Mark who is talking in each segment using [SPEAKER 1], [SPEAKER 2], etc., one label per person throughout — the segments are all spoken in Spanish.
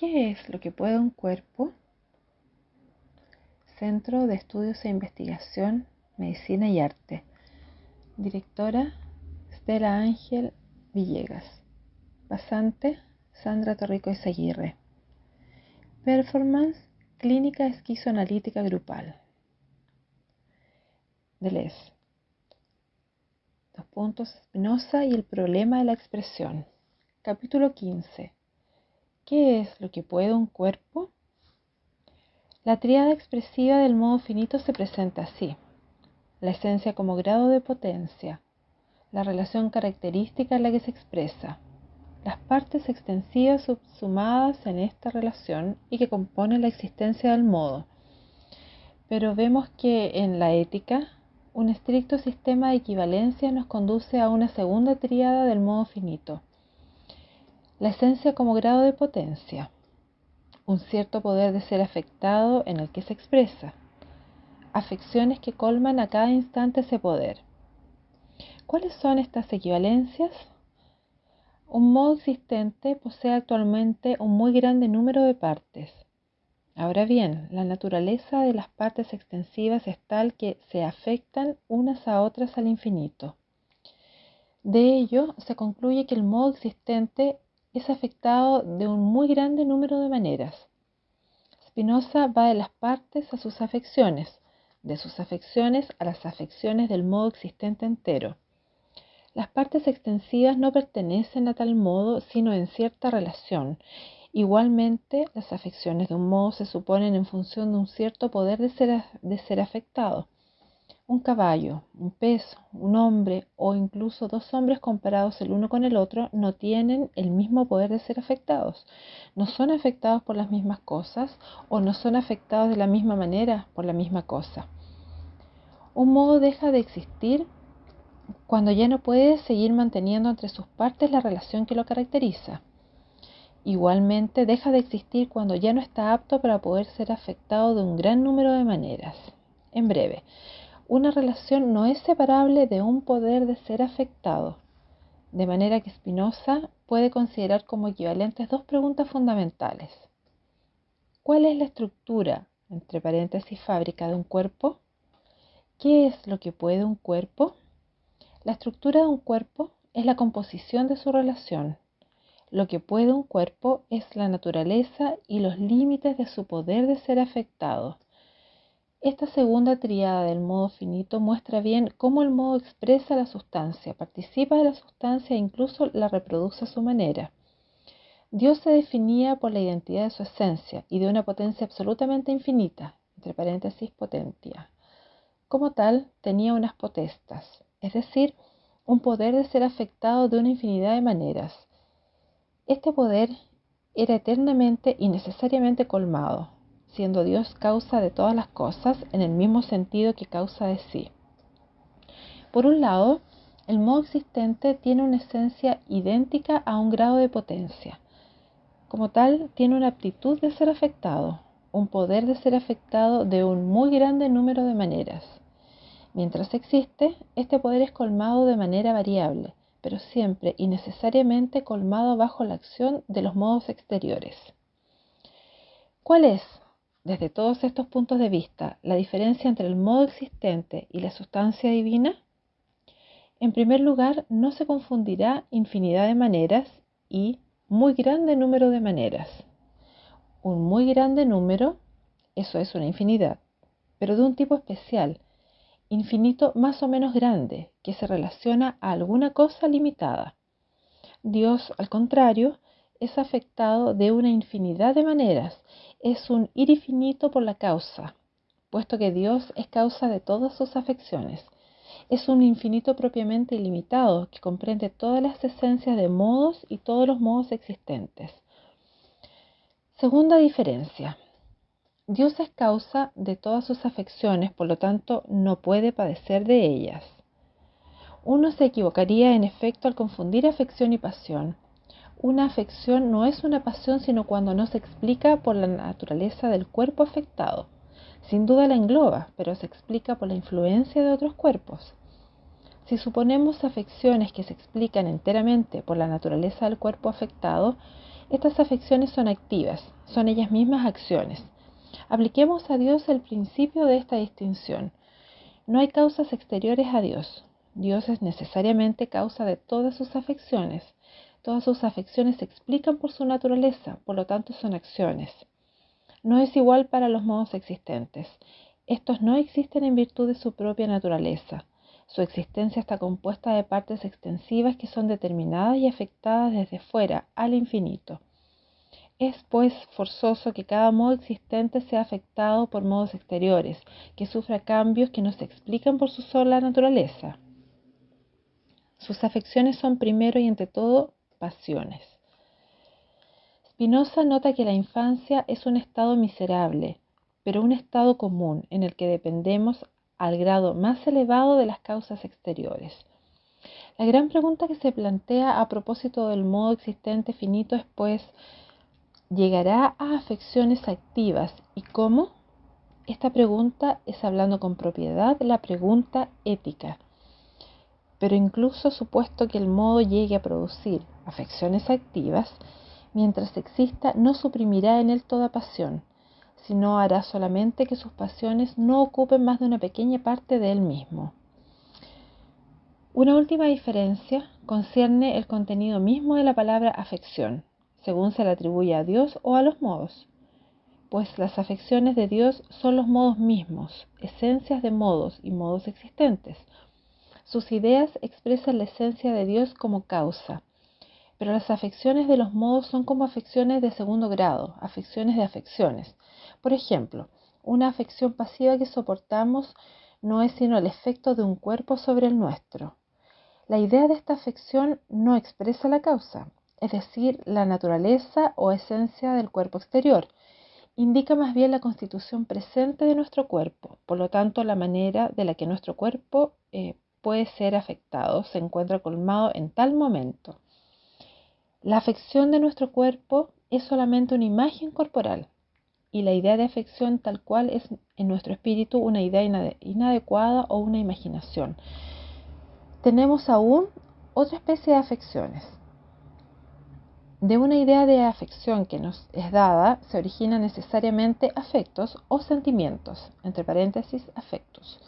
[SPEAKER 1] ¿Qué es lo que puede un cuerpo? Centro de Estudios e Investigación, Medicina y Arte. Directora, Stella Ángel Villegas. Pasante, Sandra Torrico Izaguirre. Performance, Clínica Esquizoanalítica Grupal. Deleuze. Spinoza y el problema de la expresión. Capítulo 15. ¿Qué es lo que puede un cuerpo? La tríada expresiva del modo finito se presenta así: la esencia como grado de potencia, la relación característica en la que se expresa, las partes extensivas subsumadas en esta relación y que componen la existencia del modo. Pero vemos que en la ética, un estricto sistema de equivalencias nos conduce a una segunda tríada del modo finito. La esencia como grado de potencia, un cierto poder de ser afectado en el que se expresa, afecciones que colman a cada instante ese poder. ¿Cuáles son estas equivalencias? Un modo existente posee actualmente un muy grande número de partes. Ahora bien, la naturaleza de las partes extensivas es tal que se afectan unas a otras al infinito. De ello se concluye que el modo existente es afectado de un muy grande número de maneras. Spinoza va de las partes a sus afecciones, de sus afecciones a las afecciones del modo existente entero. Las partes extensivas no pertenecen a tal modo sino en cierta relación. Igualmente, las afecciones de un modo se suponen en función de un cierto poder de ser afectado. Un caballo, un pez, un hombre o incluso dos hombres comparados el uno con el otro no tienen el mismo poder de ser afectados. No son afectados por las mismas cosas o no son afectados de la misma manera por la misma cosa. Un modo deja de existir cuando ya no puede seguir manteniendo entre sus partes la relación que lo caracteriza. Igualmente deja de existir cuando ya no está apto para poder ser afectado de un gran número de maneras. En breve, una relación no es separable de un poder de ser afectado, de manera que Spinoza puede considerar como equivalentes dos preguntas fundamentales. ¿Cuál es la estructura, entre paréntesis, fábrica de un cuerpo? ¿Qué es lo que puede un cuerpo? La estructura de un cuerpo es la composición de su relación. Lo que puede un cuerpo es la naturaleza y los límites de su poder de ser afectado. Esta segunda tríada del modo finito muestra bien cómo el modo expresa la sustancia, participa de la sustancia e incluso la reproduce a su manera. Dios se definía por la identidad de su esencia y de una potencia absolutamente infinita, entre paréntesis potentia. Como tal, tenía unas potestas, es decir, un poder de ser afectado de una infinidad de maneras. Este poder era eternamente y necesariamente colmado, siendo Dios causa de todas las cosas en el mismo sentido que causa de sí. Por un lado, el modo existente tiene una esencia idéntica a un grado de potencia. Como tal, tiene una aptitud de ser afectado, un poder de ser afectado de un muy grande número de maneras. Mientras existe, este poder es colmado de manera variable, pero siempre y necesariamente colmado bajo la acción de los modos exteriores. ¿Cuál es, desde todos estos puntos de vista, la diferencia entre el modo existente y la sustancia divina? En primer lugar, no se confundirá infinidad de maneras y muy grande número de maneras. Un muy grande número, eso es una infinidad, pero de un tipo especial, infinito más o menos grande, que se relaciona a alguna cosa limitada. Dios, al contrario, es afectado de una infinidad de maneras, es un ir infinito por la causa, puesto que Dios es causa de todas sus afecciones. Es un infinito propiamente ilimitado, que comprende todas las esencias de modos y todos los modos existentes. Segunda diferencia. Dios es causa de todas sus afecciones, por lo tanto no puede padecer de ellas. Uno se equivocaría en efecto al confundir afección y pasión. Una afección no es una pasión sino cuando no se explica por la naturaleza del cuerpo afectado. Sin duda la engloba, pero se explica por la influencia de otros cuerpos. Si suponemos afecciones que se explican enteramente por la naturaleza del cuerpo afectado, Estas afecciones son activas, son ellas mismas acciones. Apliquemos a Dios el principio de esta distinción. No hay causas exteriores a Dios. Dios es necesariamente causa de todas sus afecciones. Todas sus afecciones se explican por su naturaleza, por lo tanto son acciones. No es igual para los modos existentes. Estos no existen en virtud de su propia naturaleza. Su existencia está compuesta de partes extensivas que son determinadas y afectadas desde fuera al infinito. Es, pues, forzoso que cada modo existente sea afectado por modos exteriores, que sufra cambios que no se explican por su sola naturaleza. Sus afecciones son primero y ante todo pasiones. Spinoza nota que la infancia es un estado miserable, pero un estado común en el que dependemos al grado más elevado de las causas exteriores. La gran pregunta que se plantea a propósito del modo existente finito es, pues, ¿llegará a afecciones activas y cómo? Esta pregunta es, hablando con propiedad, la pregunta ética. Pero incluso supuesto que el modo llegue a producir afecciones activas, mientras exista no suprimirá en él toda pasión, sino hará solamente que sus pasiones no ocupen más de una pequeña parte de él mismo. Una última diferencia concierne el contenido mismo de la palabra afección, según se le atribuye a Dios o a los modos, pues las afecciones de Dios son los modos mismos, esencias de modos y modos existentes. Sus ideas expresan la esencia de Dios como causa, pero las afecciones de los modos son como afecciones de segundo grado, afecciones de afecciones. Por ejemplo, una afección pasiva que soportamos no es sino el efecto de un cuerpo sobre el nuestro. La idea de esta afección no expresa la causa, es decir, la naturaleza o esencia del cuerpo exterior. Indica más bien la constitución presente de nuestro cuerpo, por lo tanto la manera de la que nuestro cuerpo puede ser afectado se encuentra colmado en tal momento. La afección de nuestro cuerpo es solamente una imagen corporal y la idea de afección tal cual es en nuestro espíritu una idea inadecuada o una imaginación. Tenemos aún otra especie de afecciones. De una idea de afección que nos es dada se originan necesariamente afectos o sentimientos, entre paréntesis, afectos.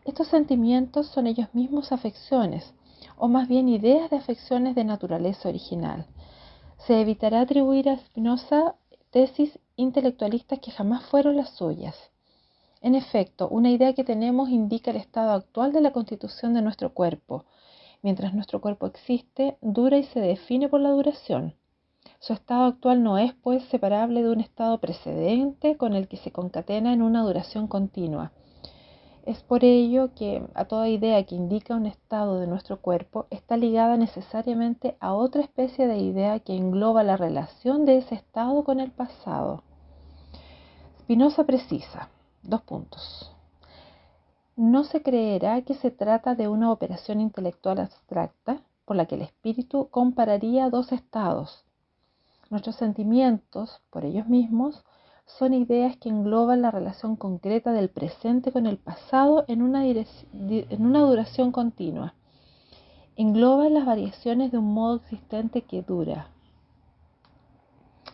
[SPEAKER 1] Estos sentimientos son ellos mismos afecciones, o más bien ideas de afecciones de naturaleza original. Se evitará atribuir a Spinoza tesis intelectualistas que jamás fueron las suyas. En efecto, una idea que tenemos indica el estado actual de la constitución de nuestro cuerpo. Mientras nuestro cuerpo existe, dura y se define por la duración. Su estado actual no es, pues, separable de un estado precedente con el que se concatena en una duración continua. Es por ello que a toda idea que indica un estado de nuestro cuerpo está ligada necesariamente a otra especie de idea que engloba la relación de ese estado con el pasado. Spinoza precisa, no se creerá que se trata de una operación intelectual abstracta por la que el espíritu compararía dos estados. Nuestros sentimientos, por ellos mismos, son ideas que engloban la relación concreta del presente con el pasado en una duración continua. Engloban las variaciones de un modo existente que dura.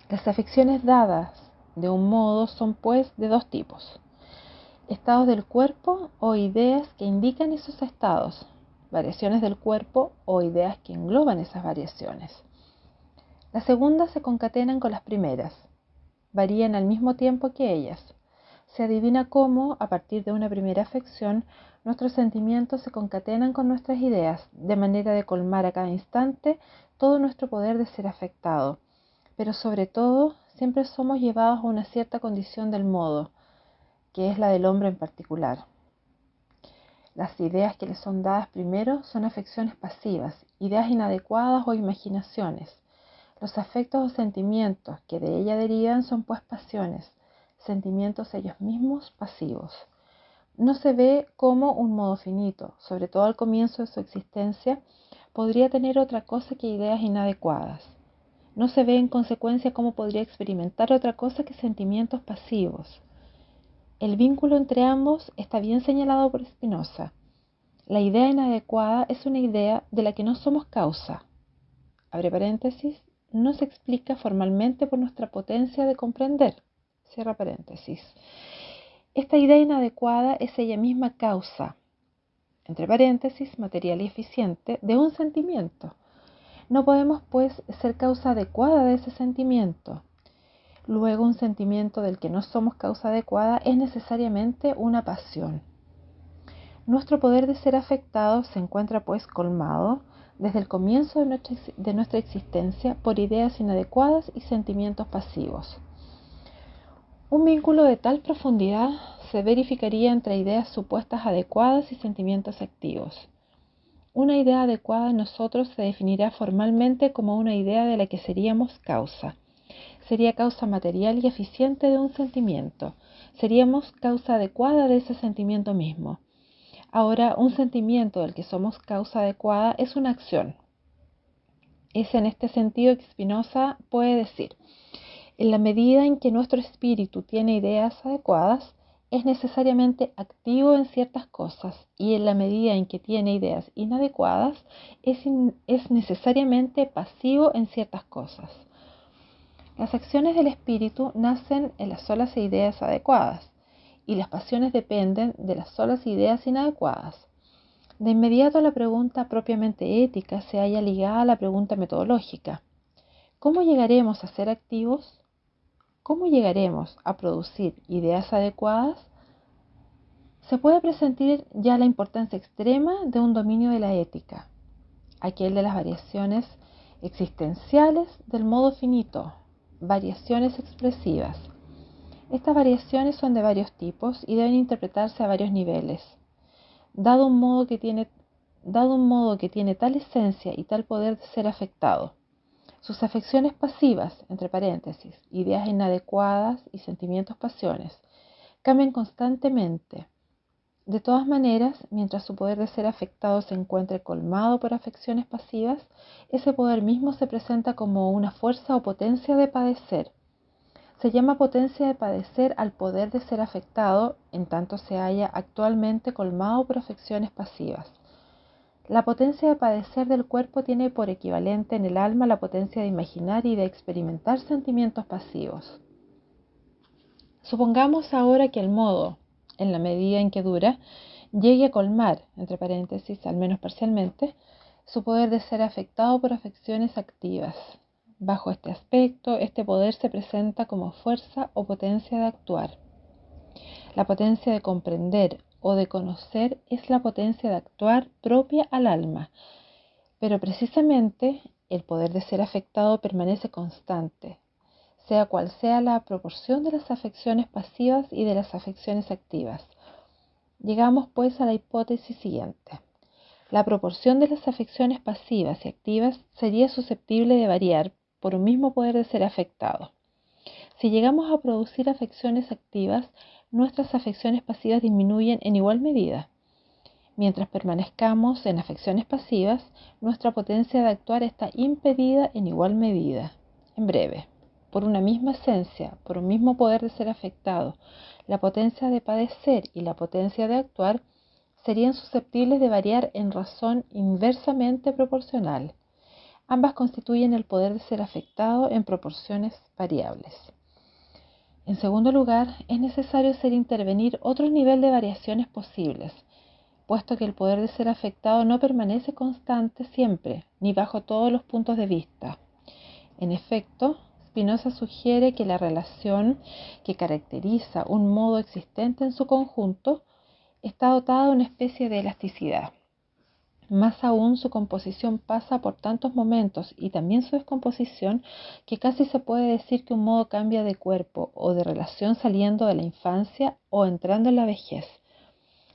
[SPEAKER 1] Las afecciones dadas de un modo son, pues, de dos tipos: estados del cuerpo o ideas que indican esos estados, variaciones del cuerpo o ideas que engloban esas variaciones. Las segundas se concatenan con las primeras, varían al mismo tiempo que ellas. Se adivina cómo, a partir de una primera afección, nuestros sentimientos se concatenan con nuestras ideas, de manera de colmar a cada instante todo nuestro poder de ser afectado. Pero sobre todo, siempre somos llevados a una cierta condición del modo, que es la del hombre en particular. Las ideas que le son dadas primero son afecciones pasivas, ideas inadecuadas o imaginaciones. Los afectos o sentimientos que de ella derivan son, pues, pasiones, sentimientos ellos mismos pasivos. No se ve cómo un modo finito, sobre todo al comienzo de su existencia, podría tener otra cosa que ideas inadecuadas. No se ve en consecuencia cómo podría experimentar otra cosa que sentimientos pasivos. El vínculo entre ambos está bien señalado por Spinoza. La idea inadecuada es una idea de la que no somos causa, abre paréntesis, no se explica formalmente por nuestra potencia de comprender. Cierra paréntesis. Esta idea inadecuada es ella misma causa, entre paréntesis, material y eficiente, de un sentimiento. No podemos, pues, ser causa adecuada de ese sentimiento. Luego, un sentimiento del que no somos causa adecuada es necesariamente una pasión. Nuestro poder de ser afectado se encuentra, pues, colmado desde el comienzo de nuestra existencia por ideas inadecuadas y sentimientos pasivos. Un vínculo de tal profundidad se verificaría entre ideas supuestas adecuadas y sentimientos activos. Una idea adecuada en nosotros se definirá formalmente como una idea de la que seríamos causa. Sería causa material y eficiente de un sentimiento. Seríamos causa adecuada de ese sentimiento mismo. Ahora, un sentimiento del que somos causa adecuada es una acción. Es en este sentido que Spinoza puede decir: en la medida en que nuestro espíritu tiene ideas adecuadas, es necesariamente activo en ciertas cosas, y en la medida en que tiene ideas inadecuadas, es necesariamente pasivo en ciertas cosas. Las acciones del espíritu nacen en las solas ideas adecuadas, y las pasiones dependen de las solas ideas inadecuadas. De inmediato la pregunta propiamente ética se halla ligada a la pregunta metodológica. ¿Cómo llegaremos a ser activos? ¿Cómo llegaremos a producir ideas adecuadas? Se puede presentir ya la importancia extrema de un dominio de la ética, aquel de las variaciones existenciales del modo finito, variaciones expresivas. Estas variaciones son de varios tipos y deben interpretarse a varios niveles. Dado un modo que tiene tal esencia y tal poder de ser afectado, sus afecciones pasivas, entre paréntesis, ideas inadecuadas y sentimientos pasiones, cambian constantemente. De todas maneras, mientras su poder de ser afectado se encuentre colmado por afecciones pasivas, ese poder mismo se presenta como una fuerza o potencia de padecer. Se llama potencia de padecer al poder de ser afectado, en tanto se halla actualmente colmado por afecciones pasivas. La potencia de padecer del cuerpo tiene por equivalente en el alma la potencia de imaginar y de experimentar sentimientos pasivos. Supongamos ahora que el modo, en la medida en que dura, llegue a colmar, entre paréntesis, al menos parcialmente, su poder de ser afectado por afecciones activas. Bajo este aspecto, este poder se presenta como fuerza o potencia de actuar. La potencia de comprender o de conocer es la potencia de actuar propia al alma, pero precisamente el poder de ser afectado permanece constante, sea cual sea la proporción de las afecciones pasivas y de las afecciones activas. Llegamos pues a la hipótesis siguiente. La proporción de las afecciones pasivas y activas sería susceptible de variar por un mismo poder de ser afectado. Si llegamos a producir afecciones activas, nuestras afecciones pasivas disminuyen en igual medida. Mientras permanezcamos en afecciones pasivas, nuestra potencia de actuar está impedida en igual medida. En breve, por una misma esencia, por un mismo poder de ser afectado, la potencia de padecer y la potencia de actuar serían susceptibles de variar en razón inversamente proporcional. Ambas constituyen el poder de ser afectado en proporciones variables. En segundo lugar, es necesario hacer intervenir otro nivel de variaciones posibles, puesto que el poder de ser afectado no permanece constante siempre, ni bajo todos los puntos de vista. En efecto, Spinoza sugiere que la relación que caracteriza un modo existente en su conjunto está dotada de una especie de elasticidad. Más aún, su composición pasa por tantos momentos y también su descomposición que casi se puede decir que un modo cambia de cuerpo o de relación saliendo de la infancia o entrando en la vejez.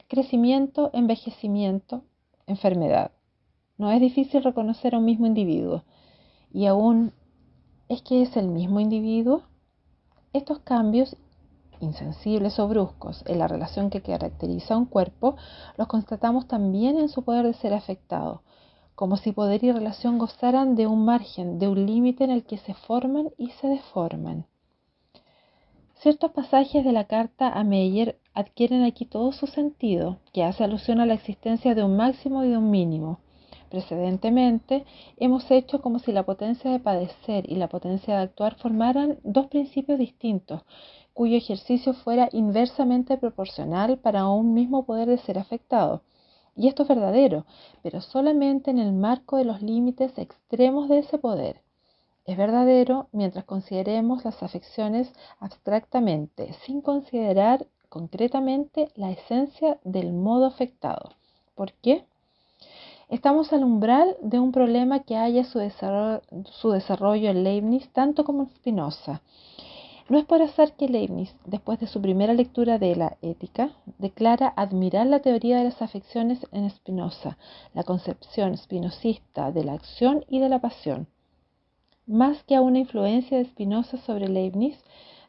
[SPEAKER 1] Crecimiento, envejecimiento, enfermedad. No es difícil reconocer a un mismo individuo. Y aún, ¿es que es el mismo individuo? Estos cambios insensibles o bruscos en la relación que caracteriza a un cuerpo, los constatamos también en su poder de ser afectado, como si poder y relación gozaran de un margen, de un límite en el que se forman y se deforman. Ciertos pasajes de la carta a Meyer adquieren aquí todo su sentido, que hace alusión a la existencia de un máximo y de un mínimo, Precedentemente, hemos hecho como si la potencia de padecer y la potencia de actuar formaran dos principios distintos, cuyo ejercicio fuera inversamente proporcional para un mismo poder de ser afectado. Y esto es verdadero, pero solamente en el marco de los límites extremos de ese poder. Es verdadero mientras consideremos las afecciones abstractamente, sin considerar concretamente la esencia del modo afectado. ¿Por qué? Estamos al umbral de un problema que halla su desarrollo en Leibniz tanto como en Spinoza. No es por azar que Leibniz, después de su primera lectura de la Ética, declara admirar la teoría de las afecciones en Spinoza, la concepción spinozista de la acción y de la pasión. Más que a una influencia de Spinoza sobre Leibniz,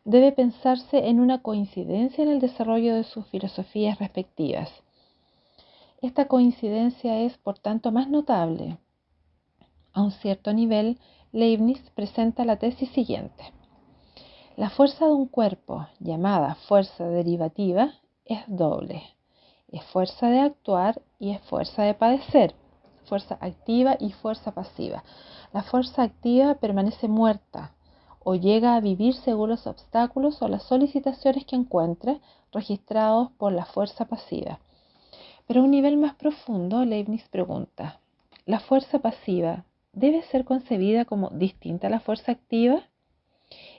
[SPEAKER 1] debe pensarse en una coincidencia en el desarrollo de sus filosofías respectivas. Esta coincidencia es, por tanto, más notable. A un cierto nivel, Leibniz presenta la tesis siguiente. La fuerza de un cuerpo, llamada fuerza derivativa, es doble. Es fuerza de actuar y es fuerza de padecer, fuerza activa y fuerza pasiva. La fuerza activa permanece muerta o llega a vivir según los obstáculos o las solicitaciones que encuentre registrados por la fuerza pasiva. Pero a un nivel más profundo, Leibniz pregunta, ¿la fuerza pasiva debe ser concebida como distinta a la fuerza activa?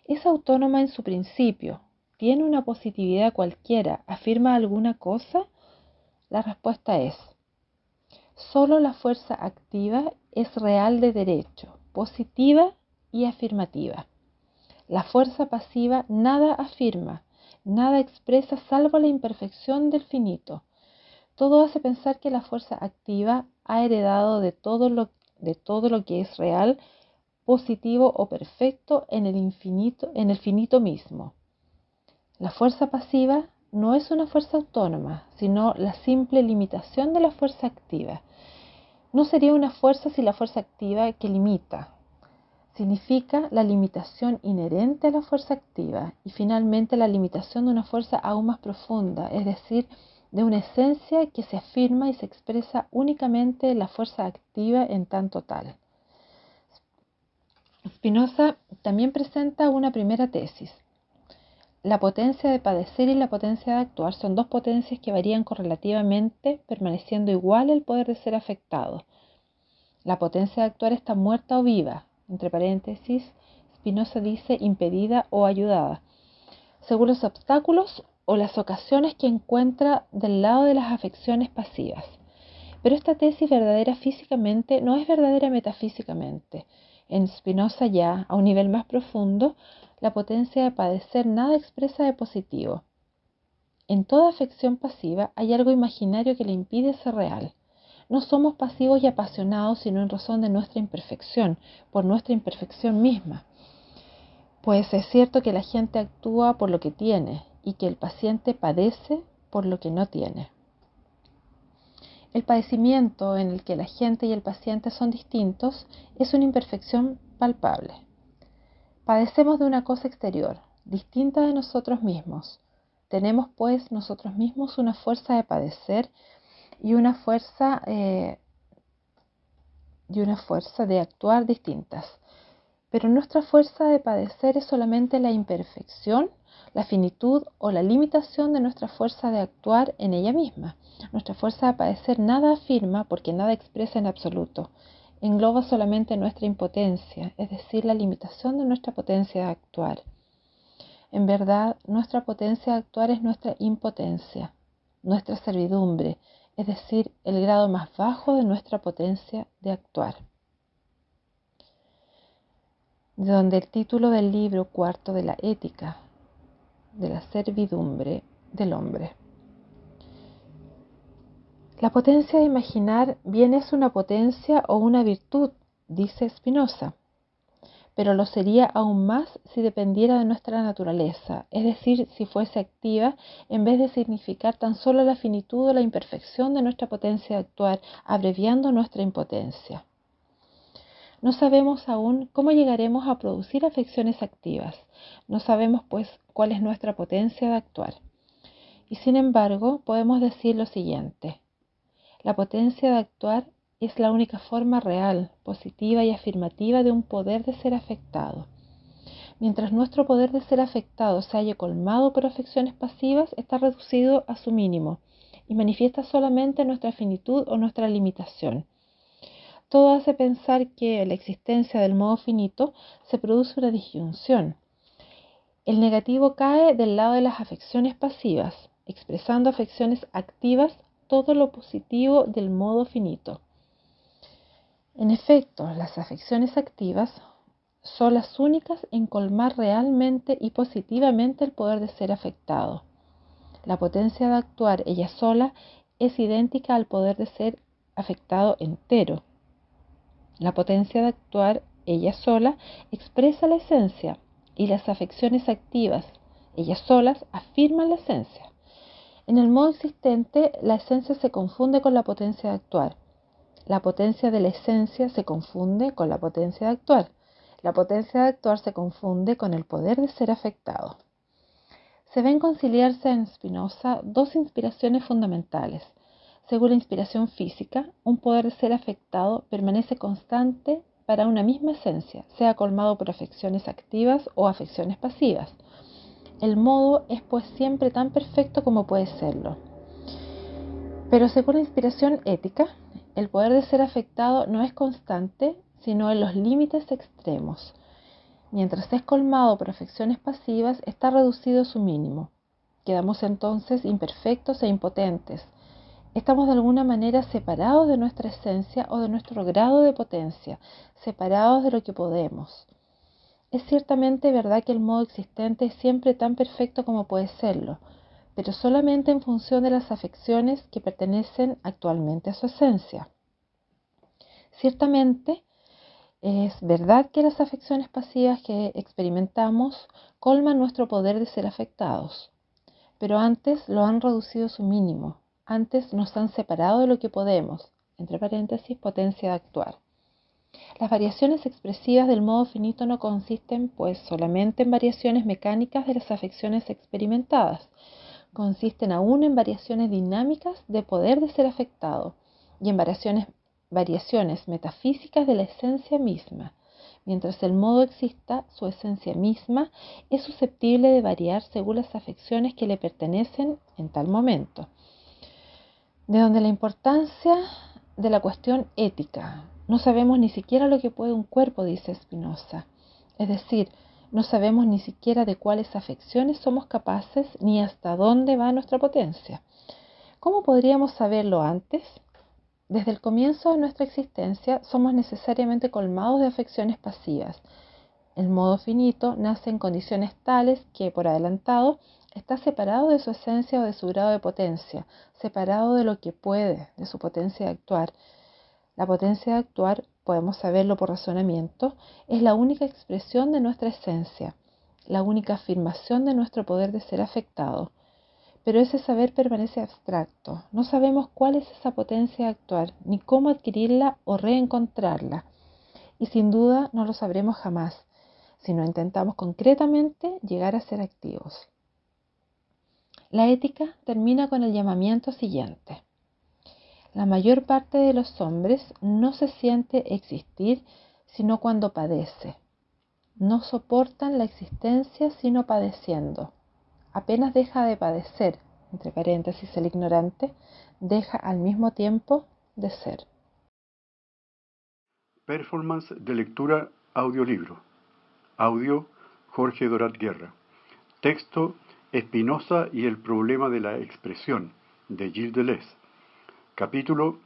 [SPEAKER 1] ¿Es autónoma en su principio? ¿Tiene una positividad cualquiera? ¿Afirma alguna cosa? La respuesta es, solo la fuerza activa es real de derecho, positiva y afirmativa. La fuerza pasiva nada afirma, nada expresa salvo la imperfección del finito. Todo hace pensar que la fuerza activa ha heredado de todo lo que es real, positivo o perfecto en el finito mismo. La fuerza pasiva no es una fuerza autónoma, sino la simple limitación de la fuerza activa. No sería una fuerza si la fuerza activa que limita. Significa la limitación inherente a la fuerza activa y finalmente la limitación de una fuerza aún más profunda, es decir, de una esencia que se afirma y se expresa únicamente en la fuerza activa en tanto tal. Spinoza también presenta una primera tesis. La potencia de padecer y la potencia de actuar son dos potencias que varían correlativamente, permaneciendo igual el poder de ser afectado. La potencia de actuar está muerta o viva, entre paréntesis, Spinoza dice impedida o ayudada, según los obstáculos o las ocasiones que encuentra del lado de las afecciones pasivas. Pero esta tesis verdadera físicamente no es verdadera metafísicamente. En Spinoza ya, a un nivel más profundo, la potencia de padecer nada expresa de positivo. En toda afección pasiva hay algo imaginario que le impide ser real. No somos pasivos y apasionados sino en razón de nuestra imperfección, por nuestra imperfección misma. Pues es cierto que la gente actúa por lo que tiene y que el paciente padece por lo que no tiene. El padecimiento en el que la gente y el paciente son distintos es una imperfección palpable. Padecemos de una cosa exterior, distinta de nosotros mismos. Tenemos pues nosotros mismos una fuerza de padecer y una fuerza de actuar distintas. Pero nuestra fuerza de padecer es solamente la imperfección, la finitud o la limitación de nuestra fuerza de actuar en ella misma. Nuestra fuerza de padecer nada afirma porque nada expresa en absoluto. Engloba solamente nuestra impotencia, es decir, la limitación de nuestra potencia de actuar. En verdad, nuestra potencia de actuar es nuestra impotencia, nuestra servidumbre, es decir, el grado más bajo de nuestra potencia de actuar. De donde el título del libro cuarto de la Ética, de la servidumbre del hombre. La potencia de imaginar bien es una potencia o una virtud, dice Spinoza, pero lo sería aún más si dependiera de nuestra naturaleza, es decir, si fuese activa en vez de significar tan solo la finitud o la imperfección de nuestra potencia de actuar, abreviando nuestra impotencia. No sabemos aún cómo llegaremos a producir afecciones activas. No sabemos, pues, cuál es nuestra potencia de actuar. Y sin embargo, podemos decir lo siguiente. La potencia de actuar es la única forma real, positiva y afirmativa de un poder de ser afectado. Mientras nuestro poder de ser afectado se haya colmado por afecciones pasivas, está reducido a su mínimo y manifiesta solamente nuestra finitud o nuestra limitación. Todo hace pensar que en la existencia del modo finito se produce una disyunción. El negativo cae del lado de las afecciones pasivas, expresando afecciones activas todo lo positivo del modo finito. En efecto, las afecciones activas son las únicas en colmar realmente y positivamente el poder de ser afectado. La potencia de actuar ella sola es idéntica al poder de ser afectado entero. La potencia de actuar ella sola expresa la esencia y las afecciones activas, ellas solas, afirman la esencia. En el modo existente, la esencia se confunde con la potencia de actuar. La potencia de la esencia se confunde con la potencia de actuar. La potencia de actuar se confunde con el poder de ser afectado. Se ven conciliarse en Spinoza dos inspiraciones fundamentales. Según la inspiración física, un poder de ser afectado permanece constante para una misma esencia, sea colmado por afecciones activas o afecciones pasivas. El modo es pues siempre tan perfecto como puede serlo. Pero según la inspiración ética, el poder de ser afectado no es constante, sino en los límites extremos. Mientras es colmado por afecciones pasivas, está reducido a su mínimo. Quedamos entonces imperfectos e impotentes. Estamos de alguna manera separados de nuestra esencia o de nuestro grado de potencia, separados de lo que podemos. Es ciertamente verdad que el modo existente es siempre tan perfecto como puede serlo, pero solamente en función de las afecciones que pertenecen actualmente a su esencia. Ciertamente, es verdad que las afecciones pasivas que experimentamos colman nuestro poder de ser afectados, pero antes lo han reducido a su mínimo. Antes nos han separado de lo que podemos, entre paréntesis, potencia de actuar. Las variaciones expresivas del modo finito no consisten, pues, solamente en variaciones mecánicas de las afecciones experimentadas. Consisten aún en variaciones dinámicas de poder de ser afectado y en variaciones metafísicas de la esencia misma. Mientras el modo exista, su esencia misma es susceptible de variar según las afecciones que le pertenecen en tal momento. De donde la importancia de la cuestión ética. No sabemos ni siquiera lo que puede un cuerpo, dice Spinoza. Es decir, no sabemos ni siquiera de cuáles afecciones somos capaces ni hasta dónde va nuestra potencia. ¿Cómo podríamos saberlo antes? Desde el comienzo de nuestra existencia somos necesariamente colmados de afecciones pasivas. El modo finito nace en condiciones tales que, por adelantado, está separado de su esencia o de su grado de potencia, separado de lo que puede, de su potencia de actuar. La potencia de actuar, podemos saberlo por razonamiento, es la única expresión de nuestra esencia, la única afirmación de nuestro poder de ser afectado. Pero ese saber permanece abstracto. No sabemos cuál es esa potencia de actuar, ni cómo adquirirla o reencontrarla. Y sin duda no lo sabremos jamás, si no intentamos concretamente llegar a ser activos. La ética termina con el llamamiento siguiente. La mayor parte de los hombres no se siente existir sino cuando padece. No soportan la existencia sino padeciendo. Apenas deja de padecer, entre paréntesis el ignorante, deja al mismo tiempo de ser.
[SPEAKER 2] Performance de lectura audiolibro. Audio Jorge Dorat Guerra. Texto Spinoza y el problema de la expresión de Gilles Deleuze. Capítulo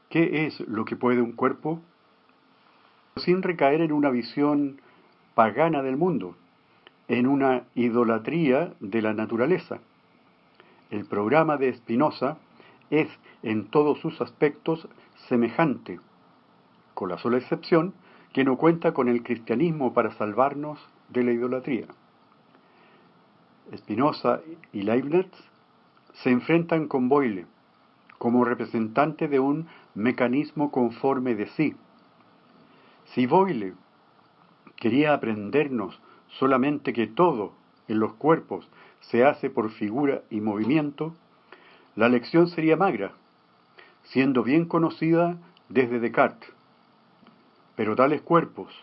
[SPEAKER 2] ¿Qué es lo que puede un cuerpo? Sin recaer en una visión pagana del mundo, en una idolatría de la naturaleza. El programa de Spinoza es en todos sus aspectos semejante, con la sola excepción que no cuenta con el cristianismo para salvarnos de la idolatría. Spinoza y Leibniz se enfrentan con Boyle como representante de un mecanismo conforme de sí. Si Boyle quería aprendernos solamente que todo en los cuerpos se hace por figura y movimiento, la lección sería magra, siendo bien conocida desde Descartes. Pero tales cuerpos,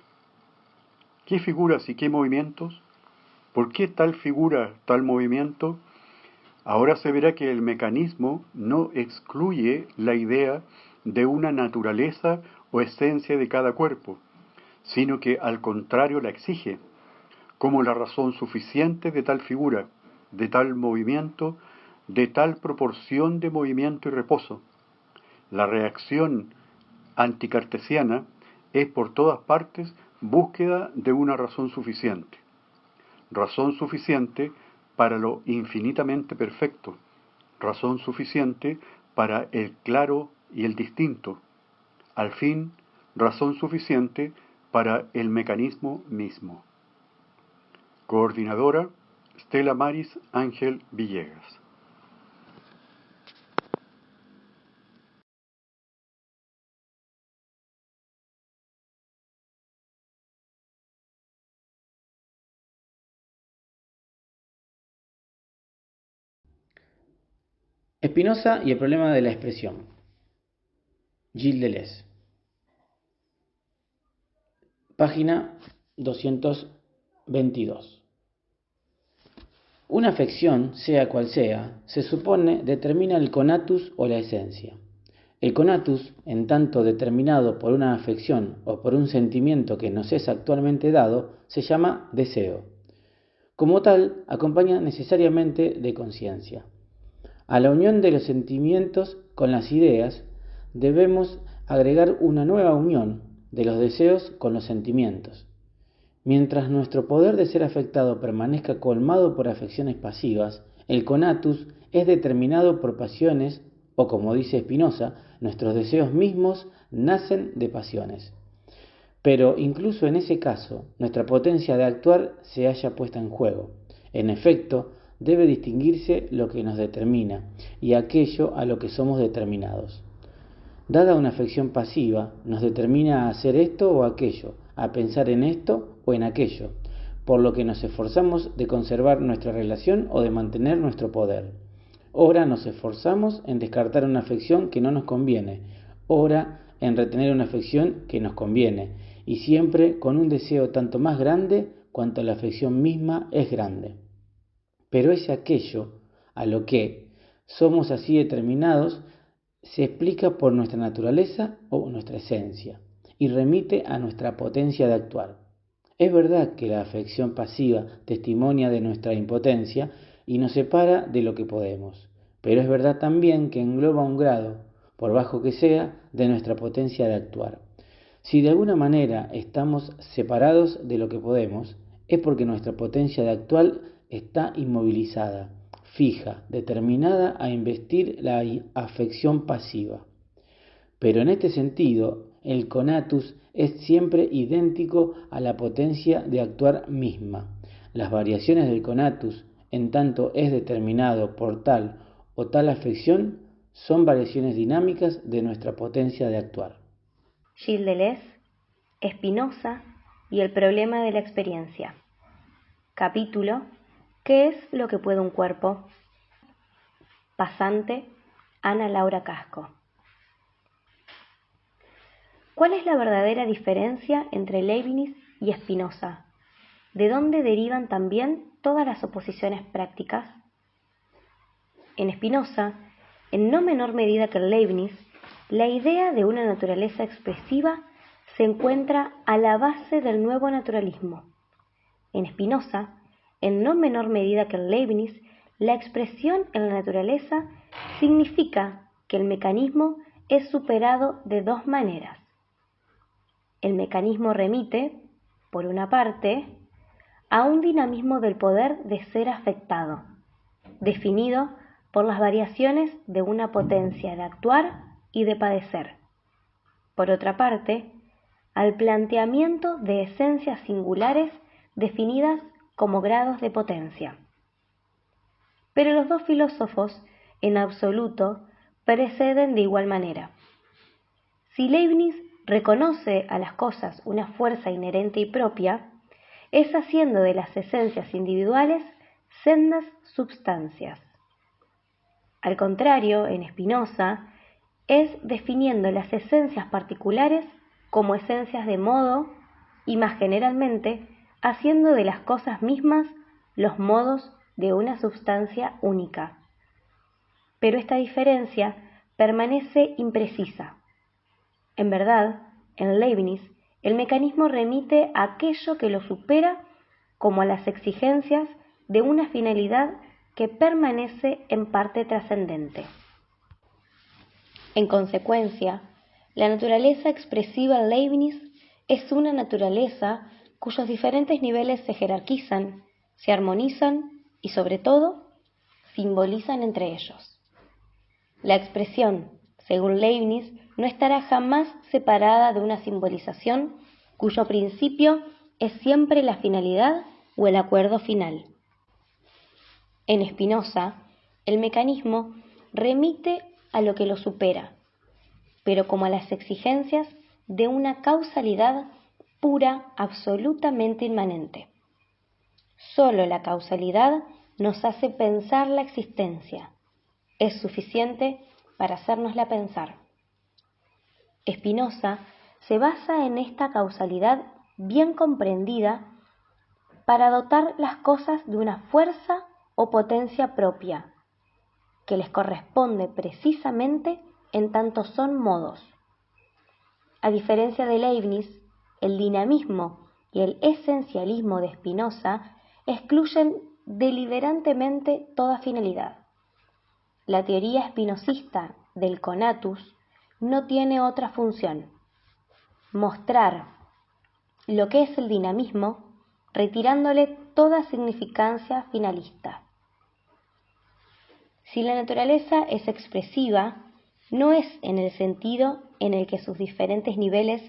[SPEAKER 2] ¿qué figuras y qué movimientos? ¿Por qué tal figura, tal movimiento? Ahora se verá que el mecanismo no excluye la idea de una naturaleza o esencia de cada cuerpo, sino que al contrario la exige, como la razón suficiente de tal figura, de tal movimiento, de tal proporción de movimiento y reposo. La reacción anticartesiana es por todas partes búsqueda de una razón suficiente para lo infinitamente perfecto, razón suficiente para el claro y el distinto, al fin, razón suficiente para el mecanismo mismo. Coordinadora, Stella Maris Ángel Villegas.
[SPEAKER 3] Spinoza y el problema de la expresión. Gilles Deleuze. Página 222. Una afección, sea cual sea, se supone determina el conatus o la esencia. El conatus, en tanto determinado por una afección o por un sentimiento que nos es actualmente dado, se llama deseo. Como tal, acompaña necesariamente de conciencia. A la unión de los sentimientos con las ideas, debemos agregar una nueva unión de los deseos con los sentimientos. Mientras nuestro poder de ser afectado permanezca colmado por afecciones pasivas, el conatus es determinado por pasiones, o como dice Spinoza, nuestros deseos mismos nacen de pasiones. Pero incluso en ese caso, nuestra potencia de actuar se halla puesta en juego. En efecto, debe distinguirse lo que nos determina y aquello a lo que somos determinados. Dada una afección pasiva, nos determina a hacer esto o aquello, a pensar en esto o en aquello, por lo que nos esforzamos de conservar nuestra relación o de mantener nuestro poder. Ora nos esforzamos en descartar una afección que no nos conviene, ora en retener una afección que nos conviene, y siempre con un deseo tanto más grande cuanto la afección misma es grande. Pero ese aquello a lo que somos así determinados se explica por nuestra naturaleza o nuestra esencia y remite a nuestra potencia de actuar. Es verdad que la afección pasiva testimonia de nuestra impotencia y nos separa de lo que podemos, pero es verdad también que engloba un grado, por bajo que sea, de nuestra potencia de actuar. Si de alguna manera estamos separados de lo que podemos, es porque nuestra potencia de actuar está inmovilizada, fija, determinada a investir la afección pasiva. Pero en este sentido, el conatus es siempre idéntico a la potencia de actuar misma. Las variaciones del conatus, en tanto es determinado por tal o tal afección, son variaciones dinámicas de nuestra potencia de actuar.
[SPEAKER 4] Gilles Deleuze, Spinoza y el problema de la experiencia. Capítulo: ¿Qué es lo que puede un cuerpo? Pasante, Ana Laura Casco. ¿Cuál es la verdadera diferencia entre Leibniz y Spinoza? ¿De dónde derivan también todas las oposiciones prácticas? En Spinoza, en no menor medida que en Leibniz, la idea de una naturaleza expresiva se encuentra a la base del nuevo naturalismo. En Spinoza, en no menor medida que en Leibniz, la expresión en la naturaleza significa que el mecanismo es superado de dos maneras. El mecanismo remite, por una parte, a un dinamismo del poder de ser afectado, definido por las variaciones de una potencia de actuar y de padecer. Por otra parte, al planteamiento de esencias singulares definidas como grados de potencia. Pero los dos filósofos, en absoluto, preceden de igual manera. Si Leibniz reconoce a las cosas una fuerza inherente y propia, es haciendo de las esencias individuales sendas substancias. Al contrario, en Spinoza, es definiendo las esencias particulares como esencias de modo y, más generalmente, haciendo de las cosas mismas los modos de una substancia única. Pero esta diferencia permanece imprecisa. En verdad, en Leibniz, el mecanismo remite a aquello que lo supera como a las exigencias de una finalidad que permanece en parte trascendente. En consecuencia, la naturaleza expresiva en Leibniz es una naturaleza cuyos diferentes niveles se jerarquizan, se armonizan y, sobre todo, simbolizan entre ellos. La expresión, según Leibniz, no estará jamás separada de una simbolización cuyo principio es siempre la finalidad o el acuerdo final. En Spinoza, el mecanismo remite a lo que lo supera, pero como a las exigencias de una causalidad pura, absolutamente inmanente. Solo la causalidad nos hace pensar la existencia. Es suficiente para hacérnosla pensar. Spinoza se basa en esta causalidad bien comprendida para dotar las cosas de una fuerza o potencia propia, que les corresponde precisamente en tanto son modos. A diferencia de Leibniz, el dinamismo y el esencialismo de Spinoza excluyen deliberantemente toda finalidad. La teoría spinozista del conatus no tiene otra función: mostrar lo que es el dinamismo, retirándole toda significancia finalista. Si la naturaleza es expresiva, no es en el sentido en el que sus diferentes niveles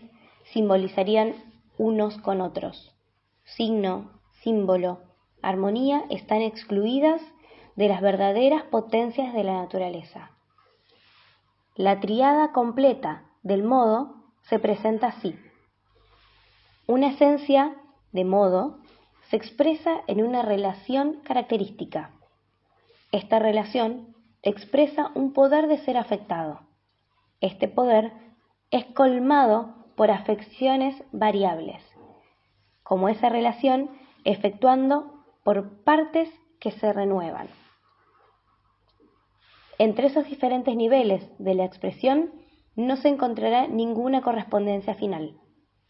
[SPEAKER 4] simbolizarían unos con otros. Signo, símbolo, armonía están excluidas de las verdaderas potencias de la naturaleza. La tríada completa del modo se presenta así. Una esencia de modo se expresa en una relación característica. Esta relación expresa un poder de ser afectado. Este poder es colmado por afecciones variables, como esa relación efectuando por partes que se renuevan. Entre esos diferentes niveles de la expresión no se encontrará ninguna correspondencia final,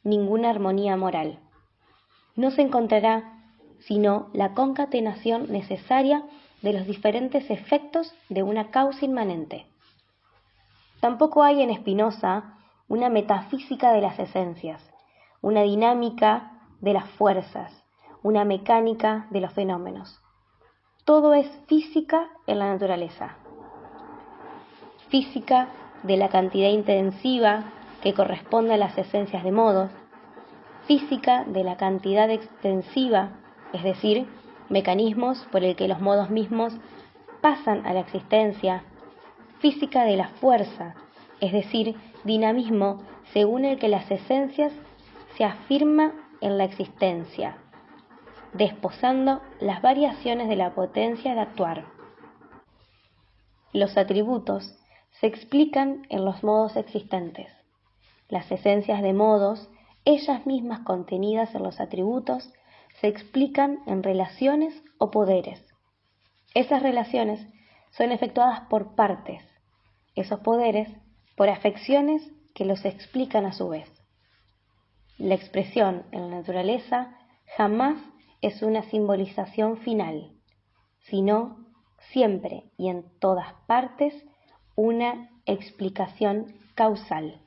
[SPEAKER 4] ninguna armonía moral. No se encontrará sino la concatenación necesaria de los diferentes efectos de una causa inmanente. Tampoco hay en Spinoza una metafísica de las esencias, una dinámica de las fuerzas, una mecánica de los fenómenos. Todo es física en la naturaleza. Física de la cantidad intensiva que corresponde a las esencias de modos, física de la cantidad extensiva, es decir, mecanismos por el que los modos mismos pasan a la existencia, física de la fuerza, es decir, dinamismo según el que las esencias se afirman en la existencia, desposando las variaciones de la potencia de actuar. Los atributos se explican en los modos existentes. Las esencias de modos, ellas mismas contenidas en los atributos, se explican en relaciones o poderes. Esas relaciones son efectuadas por partes, esos poderes por afecciones que los explican a su vez. La expresión en la naturaleza jamás es una simbolización final, sino siempre y en todas partes una explicación causal.